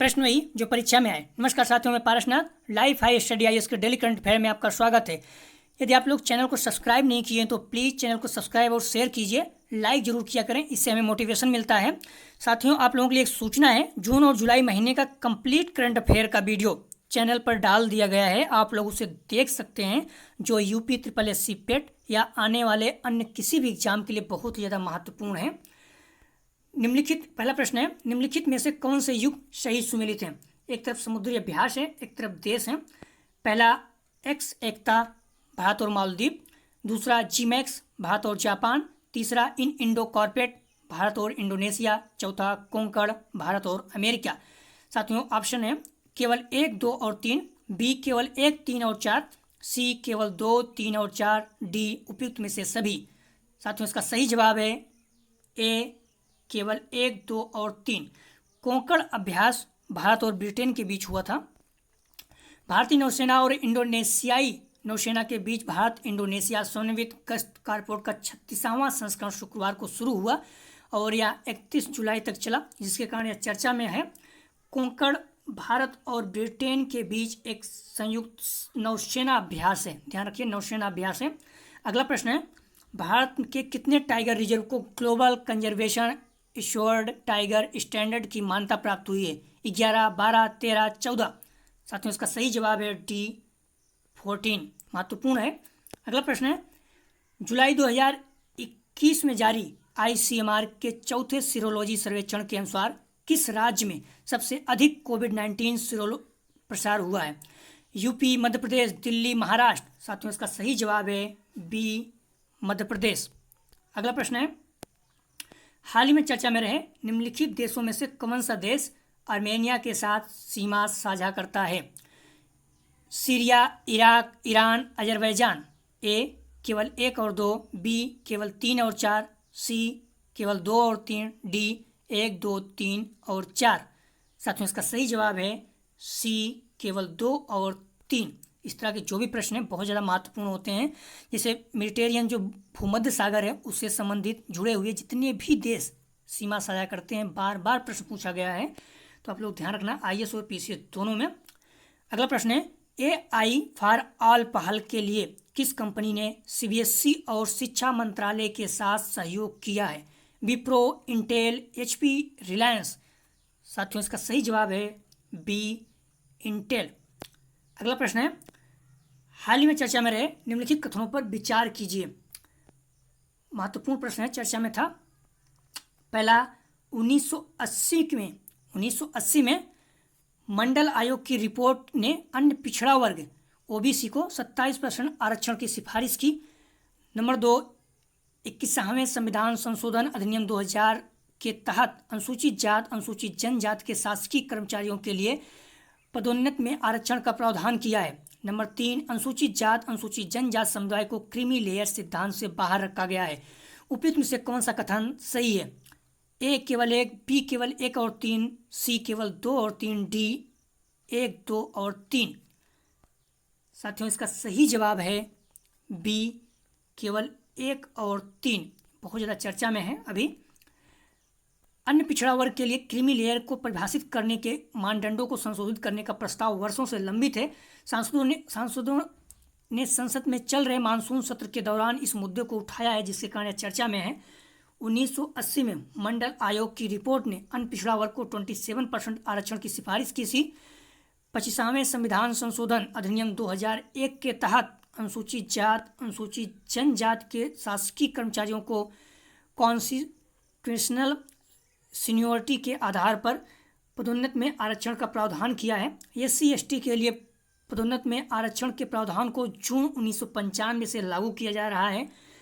प्रश्न वही जो परीक्षा में आए। नमस्कार साथियों, मैं Parasnath, life high study IAS के डेली करंट अफेयर में आपका स्वागत है। यदि आप लोग चैनल को सब्सक्राइब नहीं किए तो प्लीज़ चैनल को सब्सक्राइब और शेयर कीजिए, लाइक जरूर किया करें, इससे हमें मोटिवेशन मिलता है। साथियों, आप लोगों के लिए एक सूचना है, जून और जुलाई महीने का कंप्लीट करंट अफेयर का वीडियो चैनल पर डाल दिया गया है, आप लोग उसे देख सकते हैं, जो यूपी SSC पेट या आने वाले अन्य किसी भी एग्जाम के लिए बहुत ही ज़्यादा महत्वपूर्ण है। निम्नलिखित, पहला प्रश्न है, निम्नलिखित में से कौन से युग सही सुमेलित हैं? एक तरफ समुद्री अभ्यास है, एक तरफ देश है। पहला एक्स एकता, भारत और मालदीव। दूसरा जीमैक्स, भारत और जापान। तीसरा इन इंडो कॉर्पोरेट, भारत और इंडोनेशिया। चौथा कोंकण, भारत और अमेरिका। साथियों, ऑप्शन है केवल 1, 2 और 3, बी केवल 1, 3 और 4, सी केवल 2, 3 और 4, डी उपयुक्त में से सभी। साथियों, इसका सही जवाब है ए केवल 1, 2 और 3। कोंकण अभ्यास भारत और ब्रिटेन के बीच हुआ था। भारतीय नौसेना और इंडोनेशियाई नौसेना के बीच भारत इंडोनेशिया समन्वित गश्त कारपोर्ट का 36वां संस्करण शुक्रवार को शुरू हुआ और यह 31 जुलाई तक चला, जिसके कारण यह चर्चा में है। कोंकण भारत और ब्रिटेन के बीच एक संयुक्त नौसेना अभ्यास है, ध्यान रखिए, नौसेना अभ्यास है। अगला प्रश्न है, भारत के कितने टाइगर रिजर्व को global conservation assured tiger standard की मान्यता प्राप्त हुई है? 11, 12, 13, 14। साथियों, इसका सही जवाब है डी 14, महत्वपूर्ण है। अगला प्रश्न है, जुलाई 2021 में जारी ICMR के चौथे सीरोलॉजी सर्वेक्षण के अनुसार किस राज्य में सबसे अधिक कोविड-19 सीरो प्रसार हुआ है? यूपी, मध्य प्रदेश, दिल्ली, महाराष्ट्र। साथियों, इसका सही जवाब है बी मध्य प्रदेश। अगला प्रश्न है, हाल ही में चर्चा में रहे निम्नलिखित देशों में से कौन सा देश आर्मेनिया के साथ सीमा साझा करता है? Syria, Iraq, Iran, Azerbaijan. A केवल 1 और 2, बी केवल 3 और 4, सी केवल 2 और 3, डी 1, 2, 3 और 4। साथियों, इसका सही जवाब है सी केवल 2 और 3। इस तरह के जो भी प्रश्न हैं बहुत ज़्यादा महत्वपूर्ण होते हैं। जैसे मेडिटेरियन जो भूमध्य सागर है उससे संबंधित जुड़े हुए जितने भी देश सीमा साझा करते हैं, बार बार प्रश्न पूछा गया है, तो आप लोग ध्यान रखना IAS और PCS दोनों में। अगला प्रश्न है, AI फॉर ऑल पहल के लिए किस कंपनी ने CBSE और शिक्षा मंत्रालय के साथ सहयोग किया है? Wipro, Intel, HP, Reliance. साथियों, इसका सही जवाब है बी इंटेल। अगला प्रश्न है, हाल ही में चर्चा में रहे निम्नलिखित कथनों पर विचार कीजिए। महत्वपूर्ण प्रश्न है, चर्चा में था। पहला, 1980 में मंडल आयोग की रिपोर्ट ने अन्य पिछड़ा वर्ग OBC को 27% आरक्षण की सिफारिश की। नंबर 2, 21वें संविधान संशोधन अधिनियम 2000 के तहत अनुसूचित जात, अनुसूचित जनजात के शासकीय कर्मचारियों के लिए पदोन्नति में आरक्षण का प्रावधान किया है। नंबर 3, अनुसूचित जात, अनुसूचित जनजात समुदाय को क्रीमी लेयर सिद्धांत से बाहर रखा गया है। उपयुक्त में से कौन सा कथन सही है? ए केवल 1, बी केवल 1 और 3, सी केवल 2 और 3, डी 1, 2 और 3। साथियों, इसका सही जवाब है बी केवल 1 और 3। बहुत ज़्यादा चर्चा में है अभी। अन्य पिछड़ा वर्ग के लिए क्रीमी लेयर को परिभाषित करने के मानदंडों को संशोधित करने का प्रस्ताव वर्षों से लंबित है। सांसदों ने संसद में चल रहे मानसून सत्र के दौरान इस मुद्दे को उठाया है, जिसके कारण चर्चा में है। 1980 में मंडल आयोग की रिपोर्ट ने अन्य पिछड़ा वर्ग को 27% आरक्षण की सिफारिश की थी। 25वें संविधान संशोधन अधिनियम 2001 के तहत अनुसूचित जात, अनुसूचित जनजात के शासकीय कर्मचारियों को कॉन्स्टिट्यूशनल सीनियोरिटी के आधार पर पदोन्नति में आरक्षण का प्रावधान किया है। SC/ST के लिए पदोन्नति में आरक्षण के प्रावधान को जून 1995 से लागू किया जा रहा है।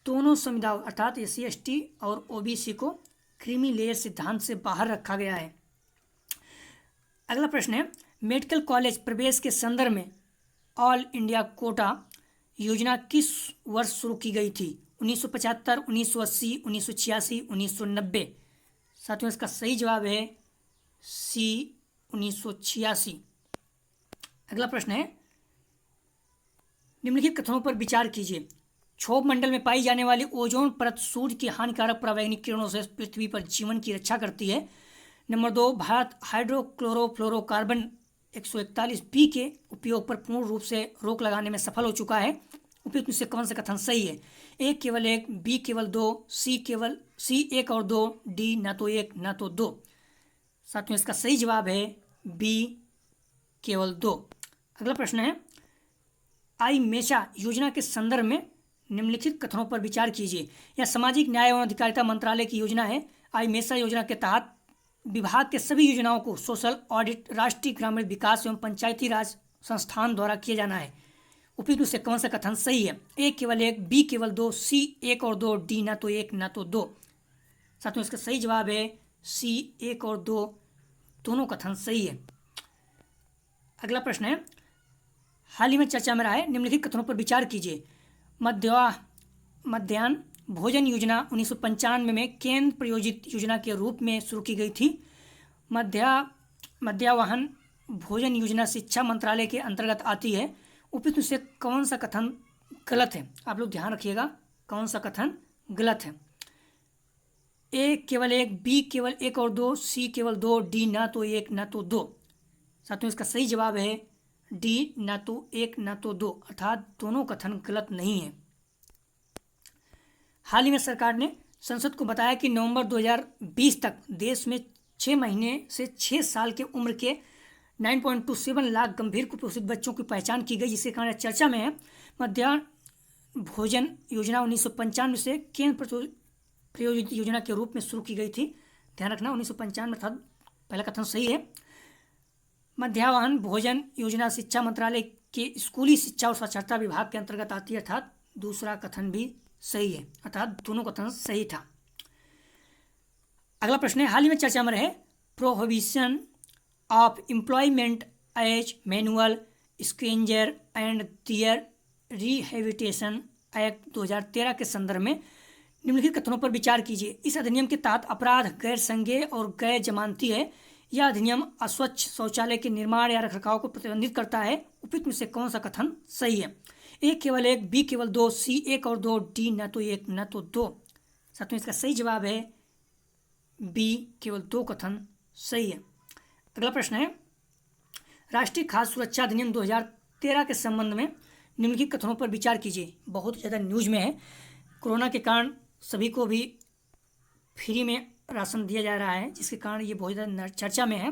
दोनों संविधान अर्थात SC/ST और OBC को क्रीमी लेयर सिद्धांत से बाहर रखा गया है। अगला प्रश्न है, मेडिकल कॉलेज प्रवेश के संदर्भ में ऑल इंडिया कोटा योजना किस वर्ष शुरू की गई थी? 1975, 1980, 1986, 1990। साथियों, इसका सही जवाब है सी 1986। अगला प्रश्न है, निम्नलिखित कथनों पर विचार कीजिए। क्षोभ मंडल में पाई जाने वाली ओजोन परत सूर्य की हानिकारक परावैंगनिक किरणों से पृथ्वी पर जीवन की रक्षा करती है। नंबर 2, भारत हाइड्रोक्लोरोफ्लोरोकार्बन 141 के उपयोग पर पूर्ण रूप से रोक लगाने में सफल हो चुका है। उपयुक्त में से कौन सा कथन सही है? ए केवल 1, बी केवल 2, सी 1 और 2, डी ना तो 1 ना तो 2। साथियों, इसका सही जवाब है बी केवल 2। अगला प्रश्न है, आई मेषा योजना के संदर्भ में निम्नलिखित कथनों पर विचार कीजिए। यह सामाजिक न्याय एवं अधिकारिता मंत्रालय की योजना है। आई मेषा योजना के तहत विभाग के सभी योजनाओं को सोशल ऑडिट राष्ट्रीय ग्रामीण विकास एवं पंचायती राज संस्थान द्वारा किया जाना है। उपयुक्त में से कौन सा कथन सही है? ए केवल 1, बी केवल 2, सी 1 और 2, डी ना तो 1 ना तो 2। साथियों, इसका सही जवाब है सी 1 और 2, दोनों कथन सही है। अगला प्रश्न है, हाल ही में चर्चा में रहा है, निम्नलिखित कथनों पर विचार कीजिए। मध्याह्न भोजन योजना 1995 में केंद्र प्रायोजित योजना के रूप में शुरू की गई थी। मध्याह्न भोजन योजना शिक्षा मंत्रालय के अंतर्गत आती है। उपयुक्त से कौन सा कथन गलत है? आप लोग ध्यान रखिएगा, कौन सा कथन गलत है? ए केवल 1, बी केवल 1 और 2, सी केवल 2, डी ना तो 1 ना तो 2। साथियों, इसका सही जवाब है डी ना तो 1 ना तो 2, अर्थात दोनों कथन गलत नहीं है। हाल ही में सरकार ने संसद को बताया कि नवंबर 2020 तक देश में 6 महीने से 6 साल के उम्र के 9.27 लाख गंभीर कुपोषित बच्चों की पहचान की गई, जिसके कारण चर्चा में है। मध्याह्न भोजन योजना 1995 से केंद्र प्रायोजित योजना के रूप में शुरू की गई थी। ध्यान रखना, 1995 था, पहला कथन सही है। मध्याह्न भोजन योजना शिक्षा मंत्रालय के स्कूली शिक्षा और साक्षरता विभाग के अंतर्गत आती है, अर्थात दूसरा कथन भी सही है, अर्थात दोनों कथन सही था। अगला प्रश्न है, हाल ही में चर्चा में रहे prohibition of employment as manual scavengers and their rehabilitation act 2013 के संदर्भ में निम्नलिखित कथनों पर विचार कीजिए। इस अधिनियम के तहत अपराध गैर संज्ञेय और गैर जमानती है। यह अधिनियम अस्वच्छ शौचालय के निर्माण या रखरखाव को प्रतिबंधित करता है। उपयुक्त में से कौन सा कथन सही है? ए केवल 1, बी केवल 2, सी 1 और 2, डी ना तो 1 ना तो 2। साथियों, इसका सही जवाब है बी केवल 2 कथन सही है। अगला प्रश्न है, राष्ट्रीय खाद्य सुरक्षा अधिनियम 2013 के संबंध में निम्नलिखित कथनों पर विचार कीजिए। बहुत ज़्यादा न्यूज में है। कोरोना के कारण सभी को भी फ्री में राशन दिया जा रहा है, जिसके कारण ये बहुत ज़्यादा चर्चा में है,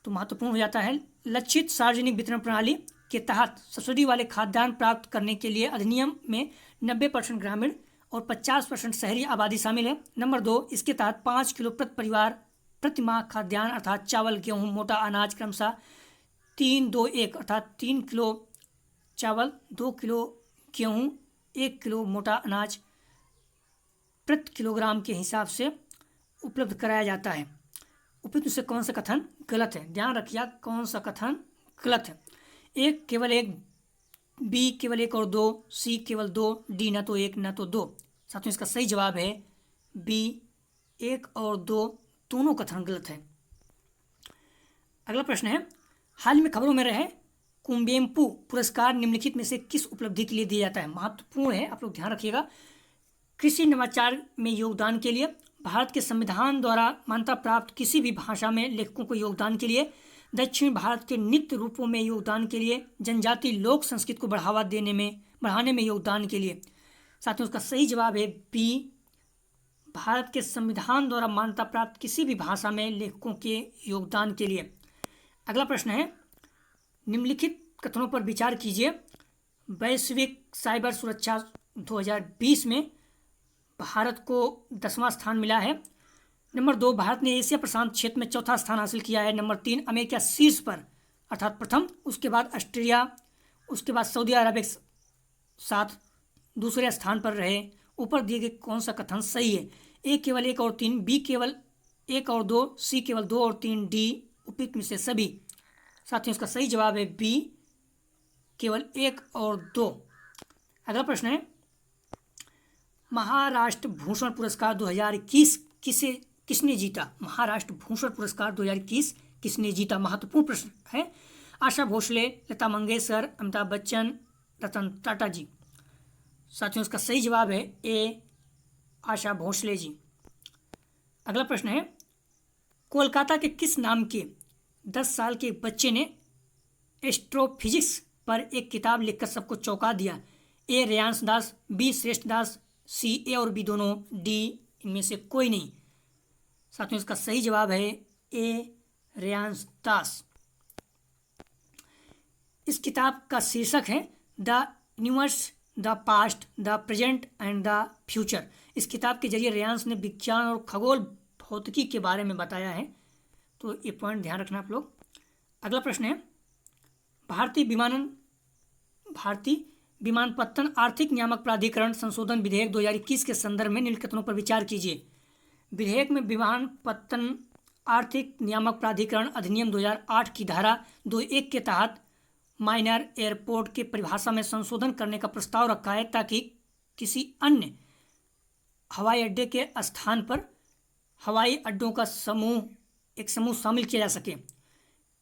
तो महत्वपूर्ण हो जाता है। लक्षित सार्वजनिक वितरण प्रणाली के तहत सब्सिडी वाले खाद्यान्न प्राप्त करने के लिए अधिनियम में 90% ग्रामीण और 50% शहरी आबादी शामिल है। नंबर 2, इसके तहत 5 किलो प्रति परिवार प्रति माह खाद्यान्न अर्थात चावल, गेहूं, मोटा अनाज क्रमशः 3-2-1 अर्थात 3 किलो चावल, 2 किलो गेहूं, 1 किलो मोटा अनाज प्रति किलोग्राम के हिसाब से उपलब्ध कराया जाता है। उपयुक्त से कौन सा कथन गलत है? ध्यान रखिए, कौन सा कथन गलत है? ए केवल 1, बी केवल 1 और 2, सी केवल 2, डी ना तो 1 ना तो 2। साथियों, इसका सही जवाब है बी 1 और 2, दोनों कथन गलत है। अगला प्रश्न है, हाल ही में खबरों में रहे कुवेंपु पुरस्कार निम्नलिखित में से किस उपलब्धि के लिए दिया जाता है? महत्वपूर्ण है, आप लोग ध्यान रखिएगा। कृषि नवाचार में योगदान के लिए, भारत के संविधान द्वारा मान्यता प्राप्त किसी भी भाषा में लेखकों को योगदान के लिए, दक्षिण भारत के नृत्य रूपों में योगदान के लिए, जनजातीय लोक संस्कृति को बढ़ाने में योगदान के लिए। साथियों, उसका सही जवाब है बी, भारत के संविधान द्वारा मान्यता प्राप्त किसी भी भाषा में लेखकों के योगदान के लिए। अगला प्रश्न है, निम्नलिखित कथनों पर विचार कीजिए। वैश्विक साइबर सुरक्षा 2020 में भारत को 10वां स्थान मिला है। नंबर 2, भारत ने एशिया प्रशांत क्षेत्र में 4था स्थान हासिल किया है। नंबर 3, अमेरिका शीर्ष पर अर्थात प्रथम, उसके बाद ऑस्ट्रेलिया, उसके बाद सऊदी अरब एक साथ दूसरे स्थान पर रहे। ऊपर दिए गए कौन सा कथन सही है? ए केवल 1 और 3, बी केवल 1 और 2, सी केवल 2 और 3, डी उपयुक्त में से सभी। साथियों, इसका सही जवाब है बी केवल 1 और 2। अगला प्रश्न है, महाराष्ट्र भूषण पुरस्कार 2021 किसने जीता? महाराष्ट्र भूषण पुरस्कार 2021 किसने जीता? महत्वपूर्ण प्रश्न है। आशा भोसले, लता मंगेशकर, अमिताभ बच्चन, रतन टाटा जी। साथियों, इसका सही जवाब है ए, आशा भोसले जी। अगला प्रश्न है, कोलकाता के किस नाम के 10 साल के बच्चे ने एस्ट्रोफिजिक्स पर एक किताब लिखकर सबको चौंका दिया? ए रेयांश दास, बी श्रेष्ठ दास, सी ए और बी दोनों, डी इनमें से कोई नहीं। साथियों इसका सही जवाब है ए रेयांश दास। इस किताब का शीर्षक है the universe, the past, the present and the future. इस किताब के जरिए रेयांश ने विज्ञान और खगोल भौतिकी के बारे में बताया है, तो ये पॉइंट ध्यान रखना आप लोग। अगला प्रश्न है भारतीय विमानपत्तन आर्थिक नियामक प्राधिकरण संशोधन विधेयक 2021 के संदर्भ में निम्न कथनों पर विचार कीजिए। विधेयक में विमानपत्तन आर्थिक नियामक प्राधिकरण अधिनियम 2008 की धारा 2(1) के तहत माइनर एयरपोर्ट के परिभाषा में संशोधन करने का प्रस्ताव रखा है ताकि किसी अन्य हवाई अड्डे के स्थान पर हवाई अड्डों का एक समूह शामिल किया जा सके।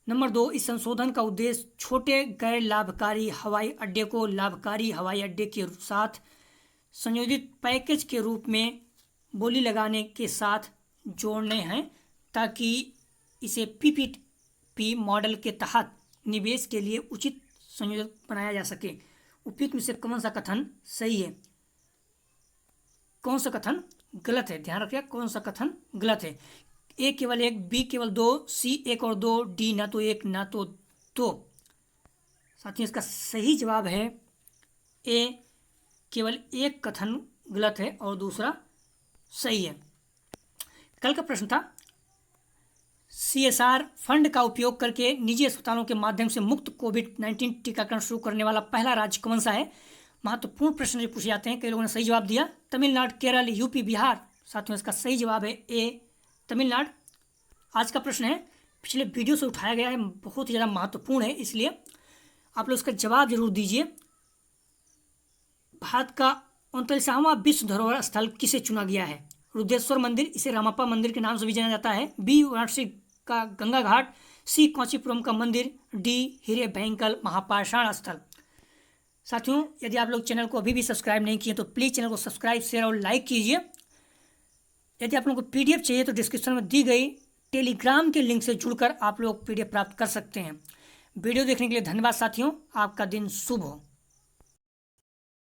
नंबर 2, इस संशोधन का उद्देश्य छोटे गैर लाभकारी हवाई अड्डे को लाभकारी हवाई अड्डे के साथ संयोजित पैकेज के रूप में बोली लगाने के साथ जोड़ने हैं ताकि इसे पीपीपी मॉडल के तहत निवेश के लिए उचित संयोजन बनाया जा सके। उपयुक्त में से कौन सा कथन सही है, कौन सा कथन गलत है? ध्यान रखिए कौन सा कथन गलत है। ए केवल 1, बी केवल 2, सी 1 और 2, डी ना तो 1 ना तो 2। साथियों इसका सही जवाब है ए, केवल एक कथन गलत है और दूसरा सही है। कल का प्रश्न था CSR फंड का उपयोग करके निजी अस्पतालों के माध्यम से मुफ्त कोविड-19 टीकाकरण शुरू करने वाला पहला राज्य कौन सा है? महत्वपूर्ण प्रश्न जो पूछे जाते हैं, कई लोगों ने सही जवाब दिया तमिलनाडु, केरल, यूपी, बिहार। साथियों इसका सही जवाब है ए तमिलनाडु। आज का प्रश्न है पिछले वीडियो से उठाया गया है, बहुत ही ज़्यादा महत्वपूर्ण है, इसलिए आप लोग इसका जवाब जरूर दीजिए। भारत का 39वां विश्व धरोहर स्थल किसे चुना गया है? रुद्रेश्वर मंदिर, इसे रामप्पा मंदिर के नाम से भी जाना जाता है, बी वाराणसी का गंगा घाट, सी कांचीपुरम का मंदिर, डी हीरे बैंकल महापाषाण स्थल। साथियों यदि आप लोग चैनल को अभी भी सब्सक्राइब नहीं किए तो प्लीज़ चैनल को सब्सक्राइब, शेयर और लाइक कीजिए। यदि आप लोगों को PDF चाहिए तो डिस्क्रिप्शन में दी गई टेलीग्राम के लिंक से जुड़कर आप लोग PDF प्राप्त कर सकते हैं। वीडियो देखने के लिए धन्यवाद साथियों, आपका दिन शुभ हो।